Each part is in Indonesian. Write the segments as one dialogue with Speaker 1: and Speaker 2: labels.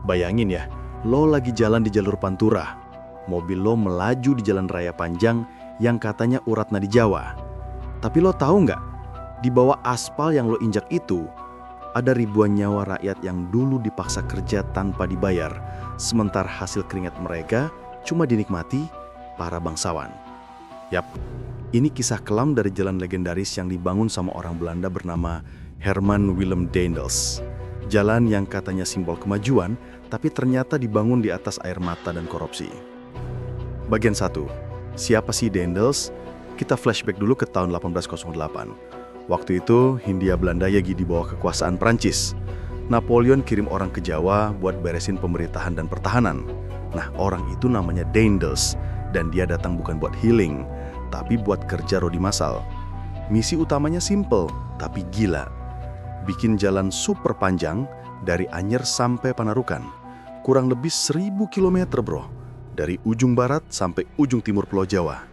Speaker 1: Bayangin ya, lo lagi jalan di jalur Pantura. Mobil lo melaju di jalan raya panjang yang katanya urat nadi Jawa. Tapi lo tahu nggak, di bawah aspal yang lo injak itu, ada ribuan nyawa rakyat yang dulu dipaksa kerja tanpa dibayar, sementara hasil keringat mereka cuma dinikmati para bangsawan. Yap, ini kisah kelam dari jalan legendaris yang dibangun sama orang Belanda bernama Herman Willem Daendels. Jalan yang katanya simbol kemajuan, tapi ternyata dibangun di atas air mata dan korupsi. Bagian 1. Siapa sih Daendels? Kita flashback dulu ke tahun 1808. Waktu itu, Hindia Belanda lagi di bawah kekuasaan Prancis. Napoleon kirim orang ke Jawa buat beresin pemerintahan dan pertahanan. Nah, orang itu namanya Daendels, dan dia datang bukan buat healing, tapi buat kerja rodi massal. Misi utamanya simple, tapi gila. Bikin jalan super panjang dari Anyer sampai Panarukan. Kurang lebih 1000 km, bro. Dari ujung barat sampai ujung timur Pulau Jawa.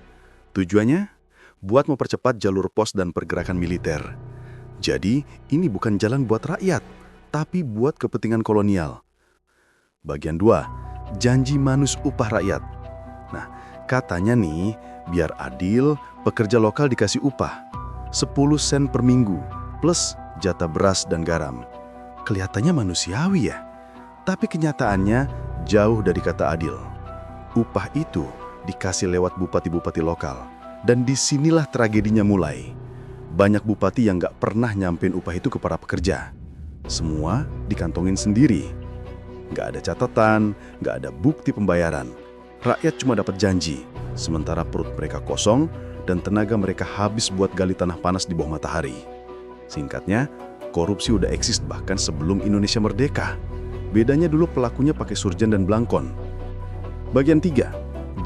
Speaker 1: Tujuannya? Buat mempercepat jalur pos dan pergerakan militer. Jadi, ini bukan jalan buat rakyat, tapi buat kepentingan kolonial. Bagian 2. Janji manus upah rakyat. Nah, katanya nih, biar adil, pekerja lokal dikasih upah 10 sen per minggu, plus jatah beras dan garam. Kelihatannya manusiawi ya, tapi kenyataannya jauh dari kata adil. Upah itu dikasih lewat bupati-bupati lokal, dan disinilah tragedinya mulai. Banyak bupati yang nggak pernah nyampein upah itu ke para pekerja. Semua dikantongin sendiri. Nggak ada catatan, nggak ada bukti pembayaran. Rakyat cuma dapat janji, sementara perut mereka kosong dan tenaga mereka habis buat gali tanah panas di bawah matahari. Singkatnya, korupsi udah eksis bahkan sebelum Indonesia merdeka. Bedanya dulu pelakunya pakai surjan dan belangkon. Bagian 3,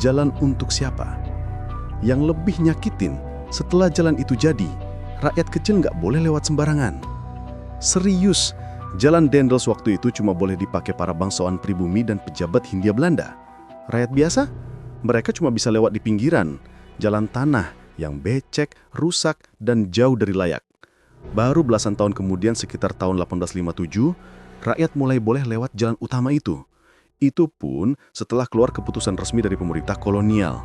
Speaker 1: jalan untuk siapa? Yang lebih nyakitin, setelah jalan itu jadi, rakyat kecil nggak boleh lewat sembarangan. Serius, jalan Daendels waktu itu cuma boleh dipakai para bangsawan pribumi dan pejabat Hindia Belanda. Rakyat biasa? Mereka cuma bisa lewat di pinggiran, jalan tanah yang becek, rusak, dan jauh dari layak. Baru belasan tahun kemudian, sekitar tahun 1857, rakyat mulai boleh lewat jalan utama itu. Itu pun setelah keluar keputusan resmi dari pemerintah kolonial.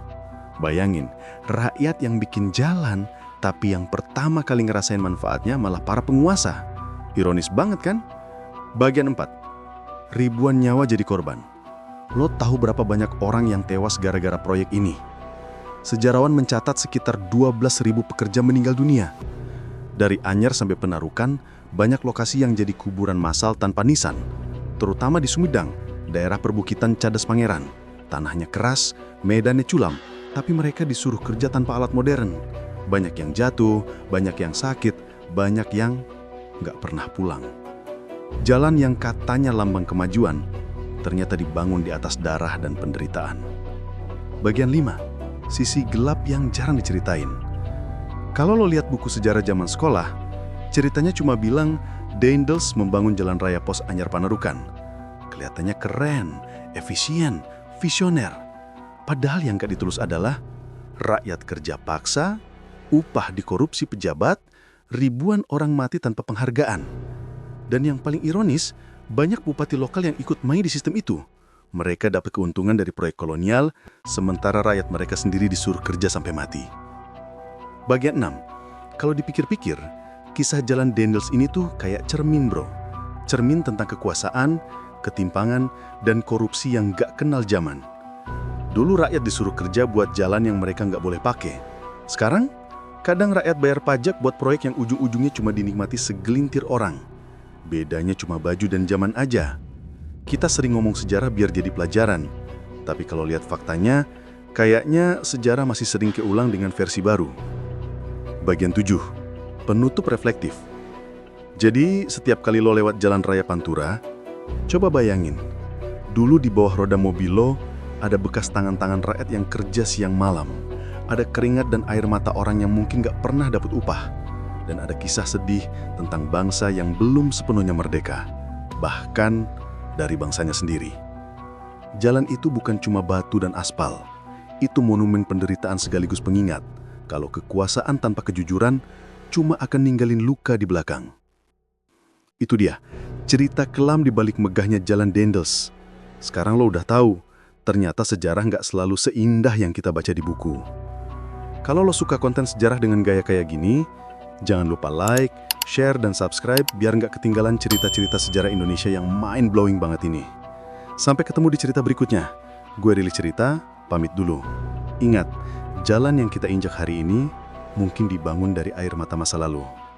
Speaker 1: Bayangin, rakyat yang bikin jalan, tapi yang pertama kali ngerasain manfaatnya malah para penguasa. Ironis banget kan? Bagian 4. Ribuan nyawa jadi korban. Lo tahu berapa banyak orang yang tewas gara-gara proyek ini? Sejarawan mencatat sekitar 12.000 pekerja meninggal dunia. Dari Anyer sampai Penarukan, banyak lokasi yang jadi kuburan massal tanpa nisan. Terutama di Sumedang, daerah perbukitan Cadas Pangeran. Tanahnya keras, medannya curam, tapi mereka disuruh kerja tanpa alat modern. Banyak yang jatuh, banyak yang sakit, banyak yang nggak pernah pulang. Jalan yang katanya lambang kemajuan, ternyata dibangun di atas darah dan penderitaan. Bagian 5, sisi gelap yang jarang diceritain. Kalau lo lihat buku sejarah zaman sekolah, ceritanya cuma bilang Daendels membangun jalan raya pos Anyer Panarukan. Kelihatannya keren, efisien, visioner. Padahal yang gak ditulis adalah rakyat kerja paksa, upah dikorupsi pejabat, ribuan orang mati tanpa penghargaan. Dan yang paling ironis, banyak bupati lokal yang ikut main di sistem itu. Mereka dapat keuntungan dari proyek kolonial, sementara rakyat mereka sendiri disuruh kerja sampai mati. Bagian 6. Kalau dipikir-pikir, kisah jalan Daendels ini tuh kayak cermin, bro. Cermin tentang kekuasaan, ketimpangan, dan korupsi yang gak kenal zaman. Dulu rakyat disuruh kerja buat jalan yang mereka nggak boleh pakai. Sekarang, kadang rakyat bayar pajak buat proyek yang ujung-ujungnya cuma dinikmati segelintir orang. Bedanya cuma baju dan zaman aja. Kita sering ngomong sejarah biar jadi pelajaran. Tapi kalau lihat faktanya, kayaknya sejarah masih sering keulang dengan versi baru. Bagian 7. Penutup reflektif. Jadi, setiap kali lo lewat jalan raya Pantura, coba bayangin. Dulu di bawah roda mobil lo, ada bekas tangan-tangan rakyat yang kerja siang malam. Ada keringat dan air mata orang yang mungkin gak pernah dapat upah. Dan ada kisah sedih tentang bangsa yang belum sepenuhnya merdeka. Bahkan dari bangsanya sendiri. Jalan itu bukan cuma batu dan aspal. Itu monumen penderitaan sekaligus pengingat kalau kekuasaan tanpa kejujuran cuma akan ninggalin luka di belakang.
Speaker 2: Itu dia, cerita kelam di balik megahnya Jalan Dendels. Sekarang lo udah tahu, ternyata sejarah nggak selalu seindah yang kita baca di buku. Kalau lo suka konten sejarah dengan gaya kayak gini, jangan lupa like, share, dan subscribe biar nggak ketinggalan cerita-cerita sejarah Indonesia yang mind-blowing banget ini. Sampai ketemu di cerita berikutnya. Gue Rili Cerita, pamit dulu. Ingat, jalan yang kita injak hari ini mungkin dibangun dari air mata masa lalu.